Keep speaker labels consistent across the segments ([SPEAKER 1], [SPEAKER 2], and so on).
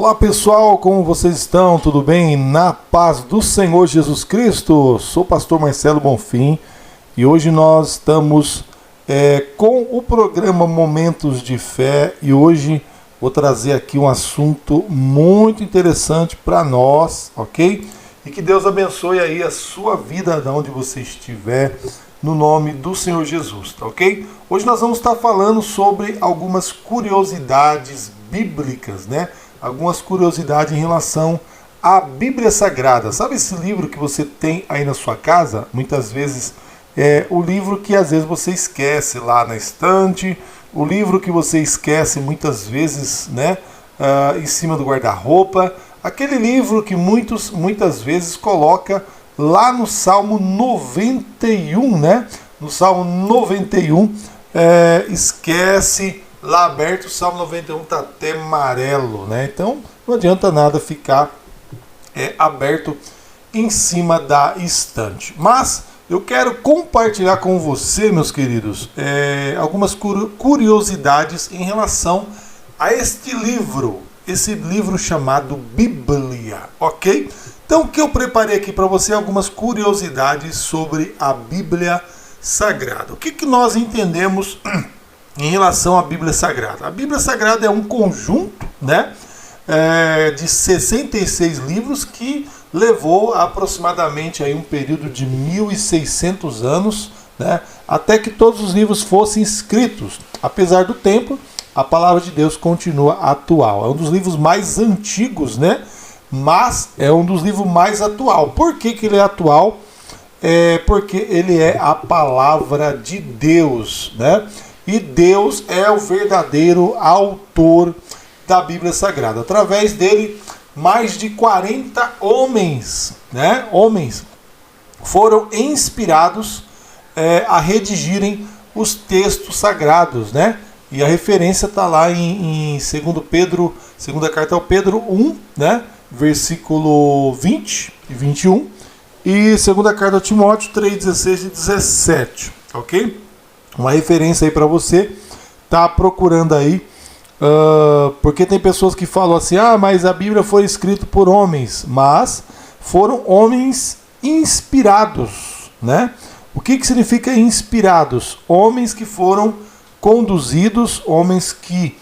[SPEAKER 1] Olá pessoal, como vocês estão? Tudo bem? Na paz do Senhor Jesus Cristo? Sou o pastor Marcelo Bonfim e hoje nós estamos com o programa Momentos de Fé e hoje vou trazer aqui um assunto muito interessante para nós, ok? E que Deus abençoe aí a sua vida, de onde você estiver, no nome do Senhor Jesus, tá ok? Hoje nós vamos estar falando sobre algumas curiosidades bíblicas, né? Algumas curiosidades em relação à Bíblia Sagrada. Sabe esse livro que você tem aí na sua casa? Muitas vezes é o livro que às vezes você esquece lá na estante, o livro que você esquece muitas vezes, né, em cima do guarda-roupa, aquele livro que muitas vezes coloca lá no Salmo 91, né? No Salmo 91, esquece lá aberto, o Salmo 91 está até amarelo, né? Então não adianta nada ficar aberto em cima da estante. Mas eu quero compartilhar com você, meus queridos, algumas curiosidades em relação a este livro, esse livro chamado Bíblia, ok? Então o que eu preparei aqui para você, algumas curiosidades sobre a Bíblia Sagrada. O que nós entendemos em relação à Bíblia Sagrada? A Bíblia Sagrada é um conjunto, né, de 66 livros que levou aproximadamente aí um período de 1.600 anos, né, até que todos os livros fossem escritos. Apesar do tempo, a palavra de Deus continua atual. É um dos livros mais antigos, né, mas é um dos livros mais atual. Por que ele é atual? Porque ele é a palavra de Deus, né? E Deus é o verdadeiro autor da Bíblia Sagrada. Através dele, mais de 40 homens, né? Homens foram inspirados a redigirem os textos sagrados, né? E a referência está lá em 2 Pedro, segunda carta ao Pedro 1, né? Versículo 20 e 21. E segunda carta a Timóteo 3, 16 e 17, ok? Uma referência aí para você tá procurando aí, porque tem pessoas que falam assim, mas a Bíblia foi escrita por homens, mas foram homens inspirados, né? O que significa inspirados? Homens que foram conduzidos, homens que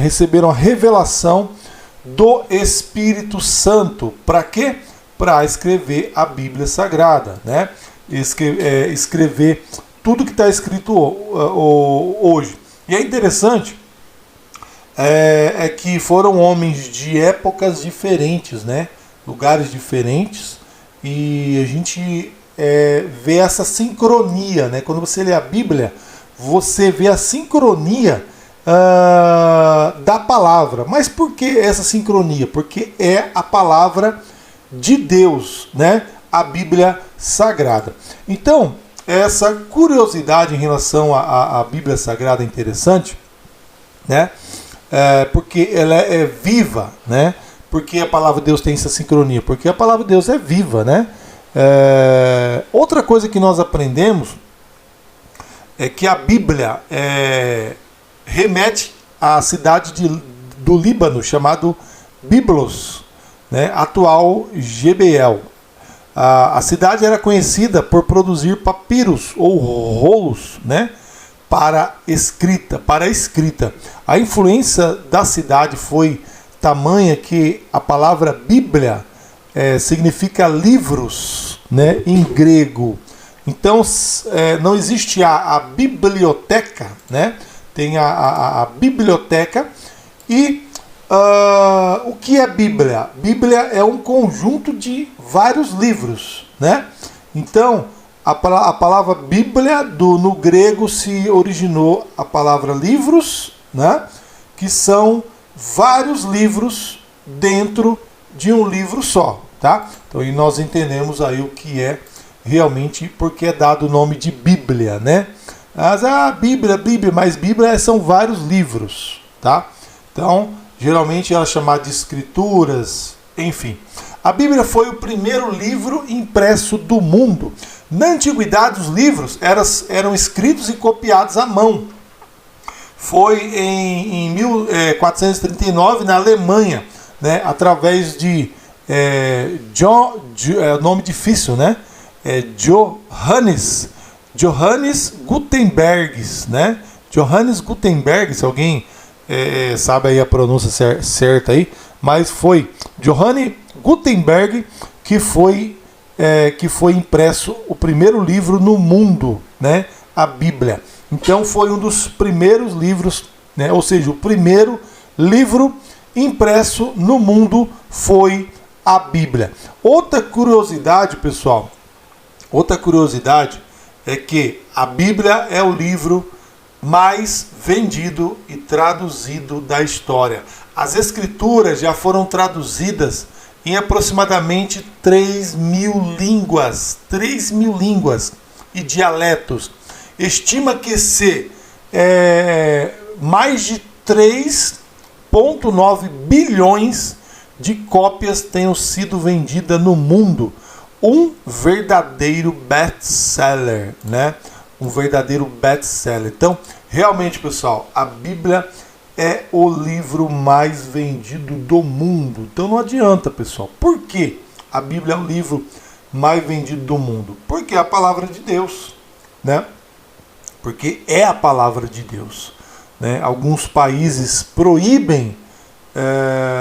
[SPEAKER 1] receberam a revelação do Espírito Santo. Para quê? Para escrever a Bíblia Sagrada, né? Escrever tudo que está escrito hoje. E é interessante que foram homens de épocas diferentes, né? Lugares diferentes, e a gente vê essa sincronia, né? Quando você lê a Bíblia, você vê a sincronia da palavra. Mas por que essa sincronia? Porque é a palavra de Deus, né? A Bíblia Sagrada. Então, essa curiosidade em relação à Bíblia Sagrada é interessante, né? Porque ela é viva, né? Porque a palavra de Deus tem essa sincronia? Porque a palavra de Deus é viva, né? Outra coisa que nós aprendemos é que a Bíblia remete à cidade do Líbano, chamado Biblos, né? Atual Jebeel. A cidade era conhecida por produzir papiros ou rolos, né, para escrita. A influência da cidade foi tamanha que a palavra Bíblia significa livros, né, em grego. Então não existe a biblioteca, né? Tem a biblioteca. E o que é Bíblia? Bíblia é um conjunto de vários livros, né? Então, a palavra Bíblia no grego se originou a palavra livros, né? Que são vários livros dentro de um livro só, tá? Então, e nós entendemos aí o que é realmente, porque é dado o nome de Bíblia, né? Mas Bíblia, mas Bíblia são vários livros, tá? Então, geralmente ela é chamada de escrituras, enfim. A Bíblia foi o primeiro livro impresso do mundo. Na antiguidade, os livros eram escritos e copiados à mão. foi em 1439 na Alemanha, né, através de nome difícil, né? Johannes Gutenberg, né? Johannes Gutenberg, se alguém sabe aí a pronúncia certa aí, mas foi Johannes Gutenberg que foi impresso o primeiro livro no mundo, né? A Bíblia. Então foi um dos primeiros livros, né? Ou seja, o primeiro livro impresso no mundo foi a Bíblia. Outra curiosidade, pessoal, é que a Bíblia é o livro mais vendido e traduzido da história. As Escrituras já foram traduzidas em aproximadamente 3.000 línguas. 3.000 línguas e dialetos. Estima que mais de 3,9 bilhões de cópias tenham sido vendidas no mundo. Um verdadeiro best-seller, né? Um verdadeiro best-seller. Então, realmente, pessoal, a Bíblia é o livro mais vendido do mundo. Então não adianta, pessoal. Por que a Bíblia é o livro mais vendido do mundo? Porque é a palavra de Deus, né? Porque é a palavra de Deus, né? Alguns países proíbem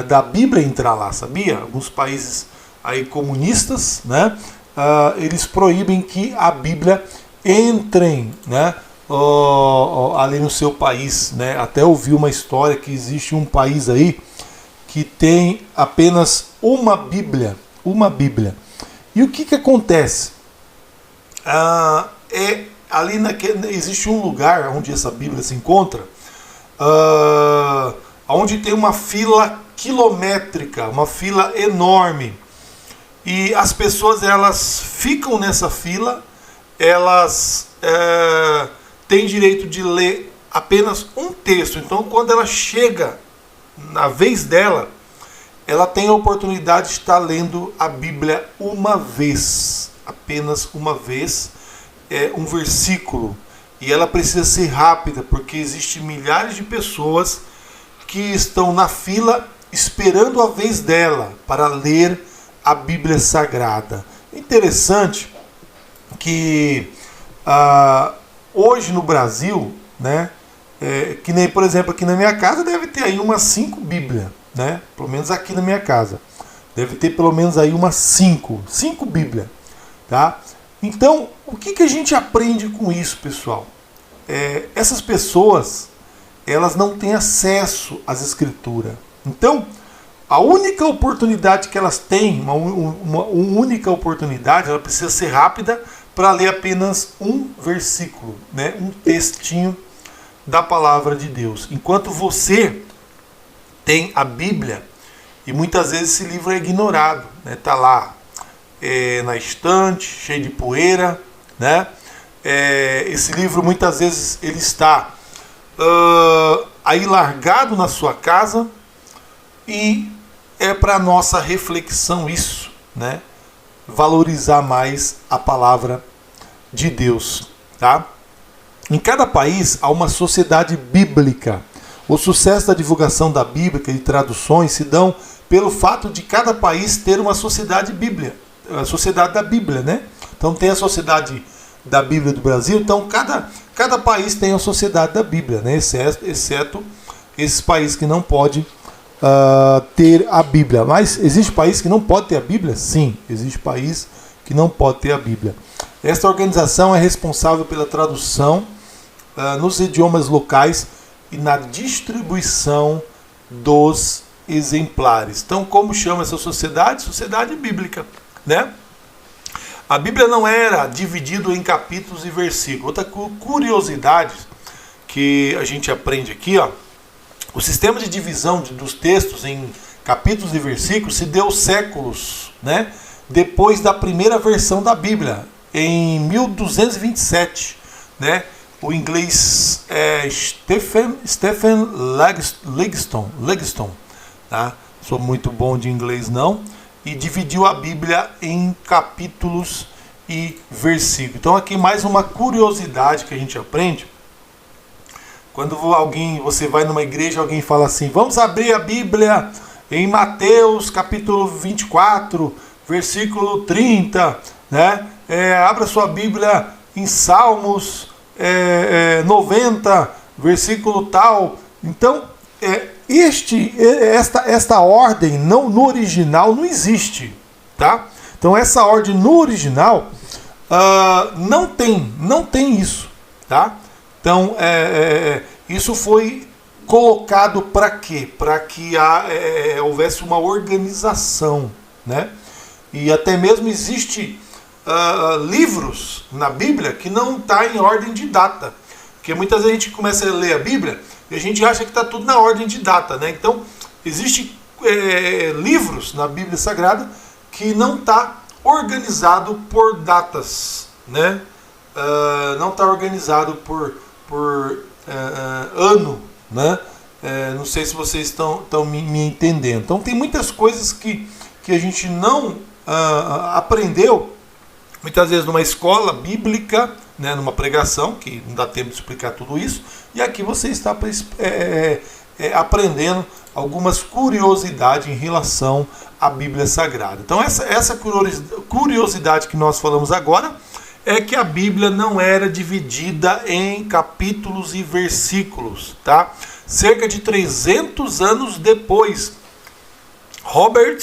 [SPEAKER 1] da Bíblia entrar lá, sabia? Alguns países aí comunistas, né? Eles proíbem que a Bíblia entre, né? Ali no seu país, né? Até ouvi uma história que existe um país aí que tem apenas uma Bíblia. E o que acontece? Ali existe um lugar onde essa Bíblia se encontra, onde tem uma fila quilométrica, uma fila enorme. E as pessoas, elas ficam nessa fila, elas têm direito de ler apenas um texto. Então, quando ela chega na vez dela, ela tem a oportunidade de estar lendo a Bíblia uma vez, apenas uma vez, um versículo. E ela precisa ser rápida, porque existem milhares de pessoas que estão na fila esperando a vez dela para ler a Bíblia Sagrada. Interessante que hoje no Brasil, né, que nem, por exemplo, aqui na minha casa deve ter aí umas 5 Bíblias, né? Pelo menos aqui na minha casa deve ter pelo menos aí umas 5 Bíblias, tá? Então, o que a gente aprende com isso, pessoal? Essas pessoas, elas não têm acesso às Escrituras. Então, a única oportunidade que elas têm, uma única oportunidade, ela precisa ser rápida para ler apenas um versículo, né? Um textinho da palavra de Deus. Enquanto você tem a Bíblia, e muitas vezes esse livro é ignorado, né? Tá lá na estante, cheio de poeira, né? Esse livro muitas vezes ele está aí largado na sua casa, e é para nossa reflexão isso, né? Valorizar mais a palavra de Deus, tá? Em cada país há uma sociedade bíblica. O sucesso da divulgação da Bíblia e de traduções se dão pelo fato de cada país ter uma sociedade bíblia, a sociedade da Bíblia, né? Então tem a sociedade da Bíblia do Brasil, então cada país tem a sociedade da Bíblia, né? Exceto esses países que não podem ter a Bíblia. Mas existe país que não pode ter a Bíblia? Sim, existe país que não pode ter a Bíblia. Esta organização é responsável pela tradução nos idiomas locais e na distribuição dos exemplares. Então, como chama essa sociedade? Sociedade bíblica, né? A Bíblia não era dividida em capítulos e versículos. Outra curiosidade que a gente aprende aqui, ó, o sistema de divisão dos textos em capítulos e versículos se deu séculos, né, depois da primeira versão da Bíblia, em 1227, né? O inglês Stephen Legston, tá? Sou muito bom de inglês não, e dividiu a Bíblia em capítulos e versículos. Então aqui mais uma curiosidade que a gente aprende Quando você vai numa igreja, alguém fala assim, vamos abrir a Bíblia em Mateus capítulo 24, versículo 30, né? Abra sua Bíblia em Salmos 90, versículo tal. Então, esta ordem no original não existe, tá? Então essa ordem no original não tem isso, tá? Então isso foi colocado para quê? Para que houvesse uma organização, né? E até mesmo existe livros na Bíblia que não está em ordem de data, porque muitas vezes a gente começa a ler a Bíblia e a gente acha que está tudo na ordem de data, né? Então existem livros na Bíblia Sagrada que não está organizado por datas, né? Não está organizado por ano, né? Não sei se vocês estão me entendendo. Então tem muitas coisas que a gente não aprendeu, muitas vezes numa escola bíblica, né, numa pregação, que não dá tempo de explicar tudo isso, e aqui você está aprendendo algumas curiosidades em relação à Bíblia Sagrada. Então essa curiosidade que nós falamos agora é que a Bíblia não era dividida em capítulos e versículos, tá? Cerca de 300 anos depois, Robert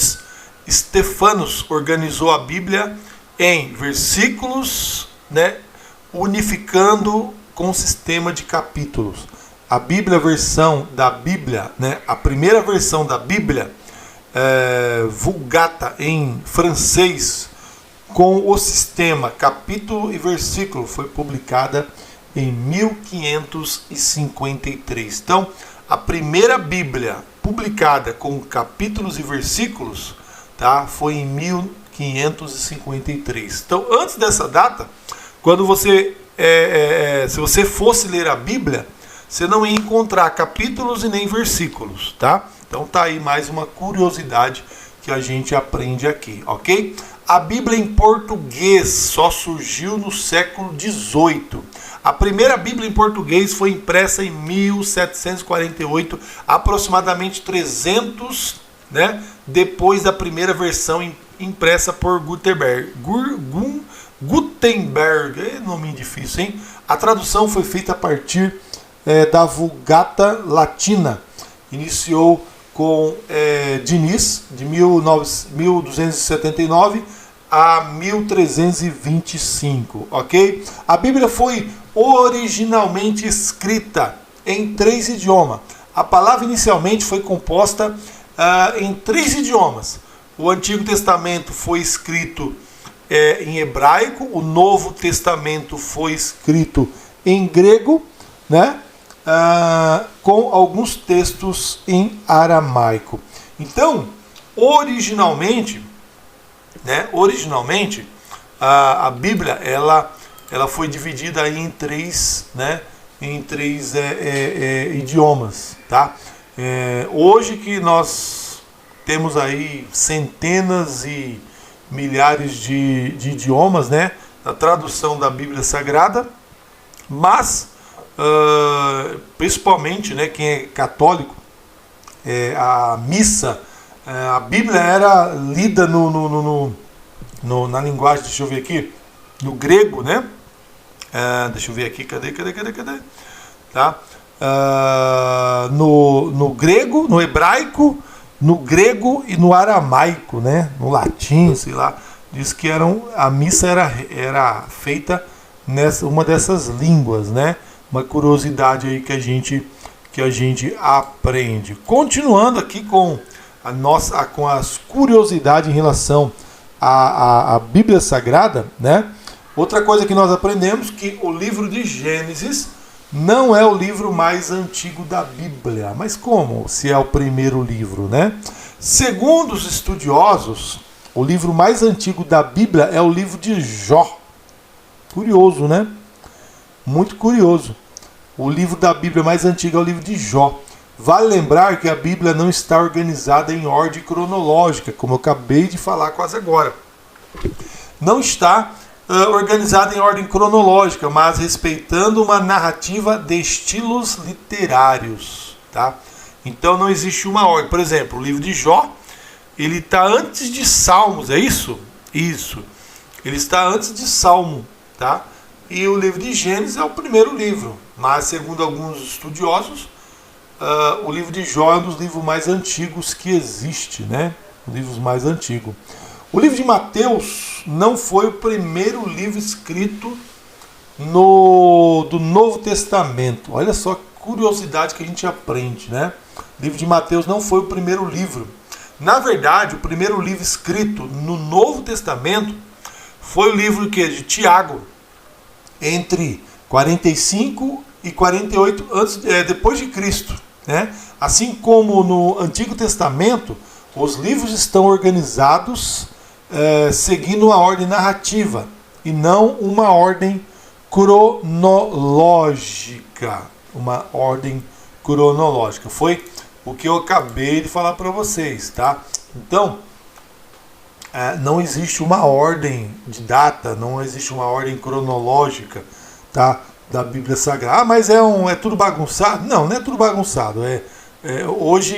[SPEAKER 1] Stephanus organizou a Bíblia em versículos, né, unificando com o sistema de capítulos. A Bíblia, versão da Bíblia, né, a primeira versão da Bíblia, Vulgata em francês, com o sistema capítulo e versículo, foi publicada em 1553. Então, a primeira Bíblia publicada com capítulos e versículos, tá, foi em 1553. Então, antes dessa data, quando se você fosse ler a Bíblia, você não ia encontrar capítulos e nem versículos, tá? Então tá aí mais uma curiosidade que a gente aprende aqui, ok? A Bíblia em português só surgiu no século XVIII. A primeira Bíblia em português foi impressa em 1748, aproximadamente 300, né, depois da primeira versão impressa por Gutenberg. Gutenberg, nome difícil, hein? A tradução foi feita a partir da Vulgata Latina. Iniciou com Diniz, de 1279 a 1325, ok? A Bíblia foi originalmente escrita em 3 idiomas. A palavra inicialmente foi composta em 3 idiomas. O Antigo Testamento foi escrito em hebraico, o Novo Testamento foi escrito em grego, né? Com alguns textos em aramaico. Então, originalmente, né, a Bíblia ela foi dividida aí em 3, né, idiomas, tá? Hoje que nós temos aí centenas e milhares de idiomas, né, na tradução da Bíblia Sagrada, mas principalmente, né, quem é católico, a missa, a Bíblia era lida na linguagem, deixa eu ver aqui, no grego, né? Deixa eu ver aqui, cadê? Tá? No grego, no hebraico, no grego e no aramaico, né? No latim, sei lá. Diz que a missa era feita nessa uma dessas línguas, né? Uma curiosidade aí que a gente aprende. Continuando aqui com as curiosidades em relação à Bíblia Sagrada, né? Outra coisa que nós aprendemos que o livro de Gênesis não é o livro mais antigo da Bíblia. Mas como? Se é o primeiro livro, né? Segundo os estudiosos, o livro mais antigo da Bíblia é o livro de Jó. Curioso, né? Muito curioso. O livro da Bíblia mais antigo é o livro de Jó. Vale lembrar que a Bíblia não está organizada em ordem cronológica, como eu acabei de falar quase agora. Não está organizado em ordem cronológica, mas respeitando uma narrativa de estilos literários, tá? Então não existe uma ordem. Por exemplo, o livro de Jó, ele está antes de Salmos, é isso? Isso. Ele está antes de Salmo, tá? E o livro de Gênesis é o primeiro livro, mas segundo alguns estudiosos, o livro de Jó é um dos livros mais antigos que existe, né? Os livros mais antigos. O livro de Mateus não foi o primeiro livro escrito do Novo Testamento. Olha só que curiosidade que a gente aprende, né? O livro de Mateus não foi o primeiro livro. Na verdade, o primeiro livro escrito no Novo Testamento foi o livro de Tiago, entre 45 e 48 depois de Cristo, né? Assim como no Antigo Testamento, os livros estão organizados seguindo uma ordem narrativa e não uma ordem cronológica. Uma ordem cronológica. Foi o que eu acabei de falar para vocês, tá? Então, não existe uma ordem de data, não existe uma ordem cronológica, tá? Da Bíblia Sagrada. Mas é tudo bagunçado? Não, não é tudo bagunçado. Hoje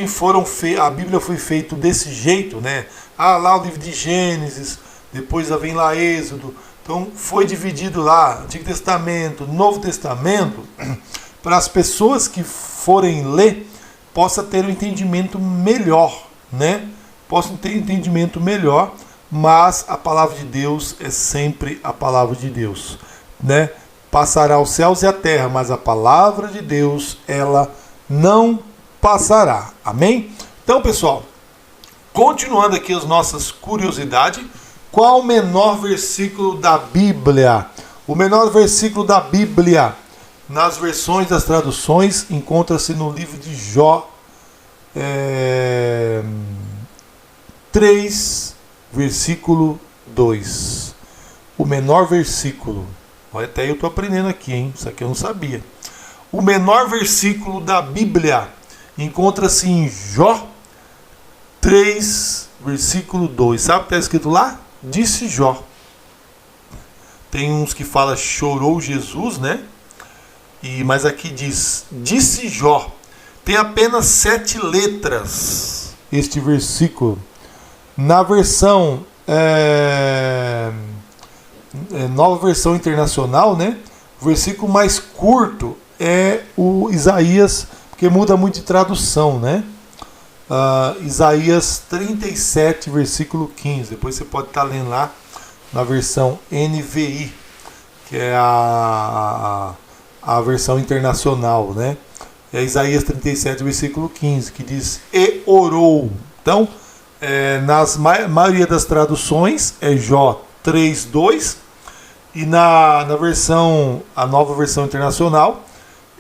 [SPEAKER 1] a Bíblia foi feita desse jeito, né? Lá o livro de Gênesis, depois vem lá Êxodo. Então foi dividido lá, Antigo Testamento, Novo Testamento, para as pessoas que forem ler, possa ter um entendimento melhor, né? Possam ter um entendimento melhor, mas a palavra de Deus é sempre a palavra de Deus, né? Passará os céus e a terra, mas a palavra de Deus, ela não passará. Amém? Então, pessoal, continuando aqui as nossas curiosidades, qual o menor versículo da Bíblia? O menor versículo da Bíblia, nas versões das traduções, encontra-se no livro de Jó 3, versículo 2. O menor versículo. Olha, até eu estou aprendendo aqui, hein? Isso aqui eu não sabia. O menor versículo da Bíblia encontra-se em Jó 3, versículo 2. Sabe o que está escrito lá? Disse Jó. Tem uns que falam chorou Jesus, né? Mas aqui diz, disse Jó. Tem apenas 7 letras este versículo. Na versão Nova Versão Internacional, né? O versículo mais curto é o Isaías, porque muda muito de tradução, né? Isaías 37, versículo 15. Depois você pode estar lendo lá na versão NVI, que é a versão internacional, né? É Isaías 37, versículo 15, que diz e orou. Então, nas maioria das traduções é Jó 3:2 e a nova versão internacional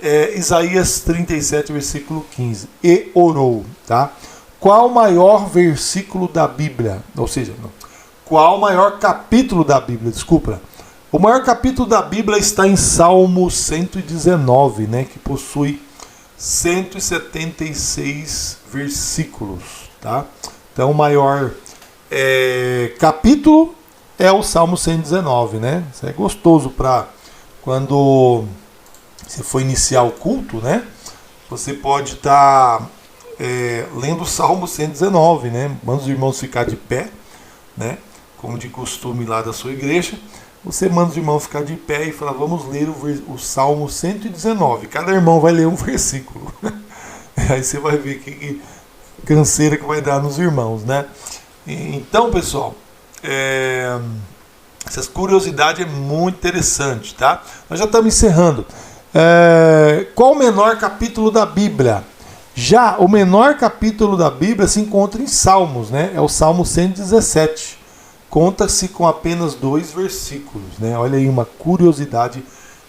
[SPEAKER 1] é Isaías 37, versículo 15, e orou, tá? Qual o maior versículo da Bíblia? Ou seja, qual o maior capítulo da Bíblia? Desculpa. O maior capítulo da Bíblia está em Salmo 119, né, que possui 176 versículos, tá? Então o maior capítulo é o Salmo 119, né? Isso é gostoso para quando você for iniciar o culto, né? Você pode estar lendo o Salmo 119, né? Manda os irmãos ficar de pé, né? Como de costume lá da sua igreja. Você manda os irmãos ficar de pé e fala, vamos ler o Salmo 119. Cada irmão vai ler um versículo. Aí você vai ver que canseira que vai dar nos irmãos, né? Então, pessoal, essas curiosidades é muito interessante, tá? Nós já estamos encerrando. Qual o menor capítulo da Bíblia? Já o menor capítulo da Bíblia se encontra em Salmos, né? É o Salmo 117. Conta-se com apenas 2 versículos, né? Olha aí uma curiosidade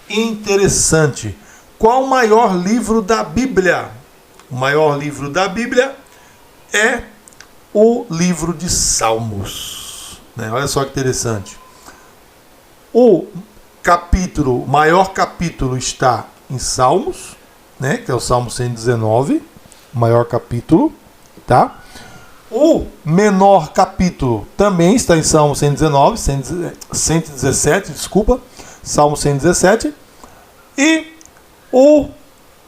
[SPEAKER 1] interessante. Qual o maior livro da Bíblia? O maior livro da Bíblia é o livro de Salmos, né? Olha só que interessante. O maior capítulo está em Salmos, né? Que é o Salmo 119, o maior capítulo, tá? O menor capítulo também está em Salmo 117, desculpa, Salmo 117. E o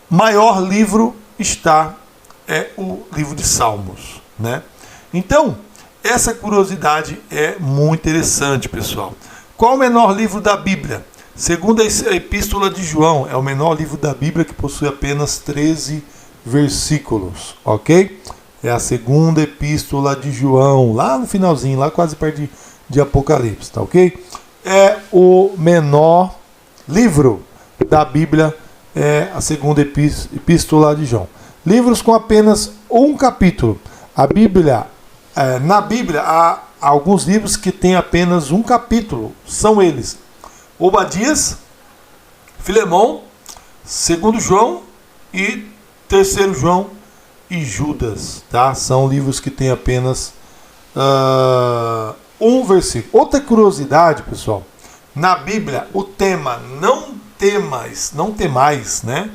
[SPEAKER 1] maior livro está o livro de Salmos, né? Então, essa curiosidade é muito interessante, pessoal. Qual o menor livro da Bíblia? Segundo a Epístola de João, é o menor livro da Bíblia, que possui apenas 13 versículos, ok? É a segunda Epístola de João, lá no finalzinho, lá quase perto de Apocalipse, tá ok? É o menor livro da Bíblia, é a segunda Epístola de João. Livros com apenas um capítulo. Na Bíblia há alguns livros que têm apenas um capítulo. São eles: Obadias, Filemão, 2 João e 3 João e Judas, tá? São livros que têm apenas um versículo. Outra curiosidade, pessoal: na Bíblia o tema não temais, né?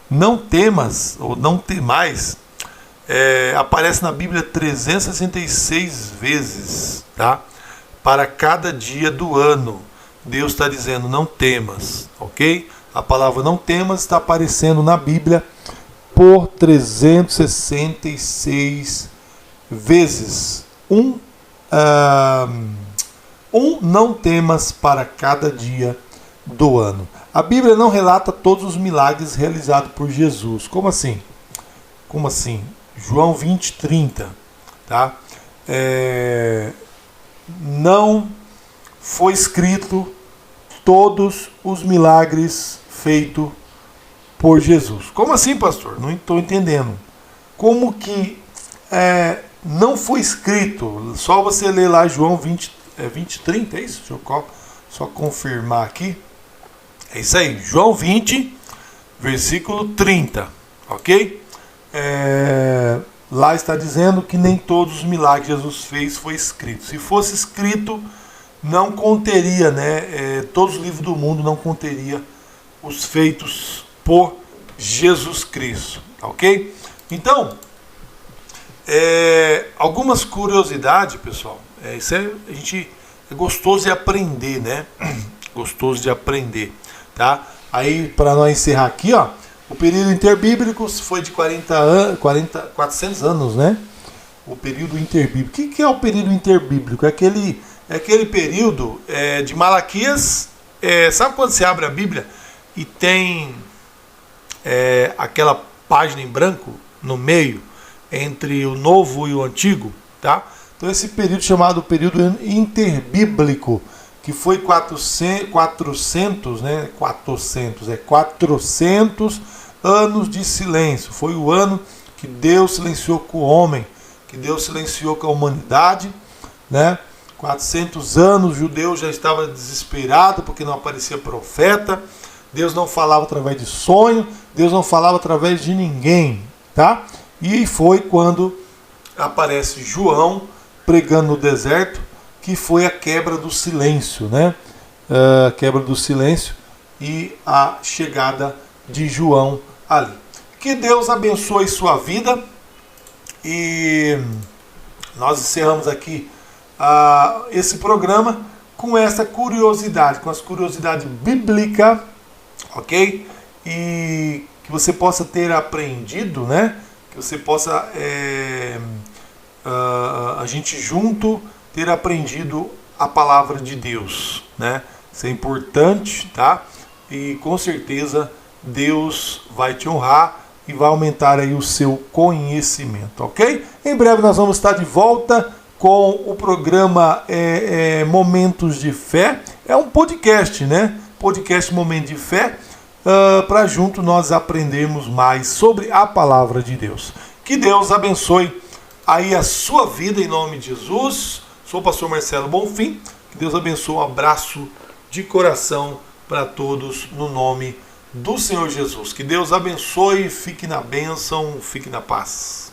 [SPEAKER 1] Não temas ou não temais aparece na Bíblia 366 vezes, tá? Para cada dia do ano. Deus está dizendo não temas, ok? A palavra não temas está aparecendo na Bíblia por 366 vezes. Não temas para cada dia do ano. A Bíblia não relata todos os milagres realizados por Jesus. Como assim? Como assim? João 20, 30. Tá? Não foi escrito todos os milagres feitos por Jesus. Como assim, pastor? Não estou entendendo. Como que não foi escrito? Só você ler lá João 20, 30, é isso? Deixa eu só confirmar aqui. É isso aí, João 20, versículo 30, ok? Lá está dizendo que nem todos os milagres que Jesus fez foi escrito. Se fosse escrito, não conteria, né? Todos os livros do mundo não conteria os feitos por Jesus Cristo, ok? Então, algumas curiosidades, pessoal. Isso é gostoso de aprender, né? Gostoso de aprender, tá? Aí, para nós encerrar aqui, ó, o período interbíblico foi de 400 anos, né? O período interbíblico. O que é o período interbíblico? É aquele período de Malaquias. Sabe quando você abre a Bíblia e tem aquela página em branco no meio entre o Novo e o Antigo, tá? Então esse período chamado período interbíblico, que foi 400 anos de silêncio. Foi o ano que Deus silenciou com o homem, que Deus silenciou com a humanidade, né? 400 anos, o judeu já estava desesperado porque não aparecia profeta. Deus não falava através de sonho, Deus não falava através de ninguém, tá? E foi quando aparece João pregando no deserto, que foi a quebra do silêncio, né? A quebra do silêncio e a chegada de João ali. Que Deus abençoe sua vida. E nós encerramos aqui esse programa com essa curiosidade, com as curiosidades bíblicas, ok? E que você possa ter aprendido, né? Que você possa, a gente junto, ter aprendido a palavra de Deus, né? Isso é importante, tá? E com certeza Deus vai te honrar e vai aumentar aí o seu conhecimento, ok? Em breve nós vamos estar de volta com o programa Momentos de Fé. É um podcast, né? Podcast Momento de Fé, para junto nós aprendermos mais sobre a palavra de Deus. Que Deus abençoe aí a sua vida em nome de Jesus. Sou o pastor Marcelo Bonfim. Que Deus abençoe. Um abraço de coração para todos no nome do Senhor Jesus. Que Deus abençoe. Fique na bênção, fique na paz.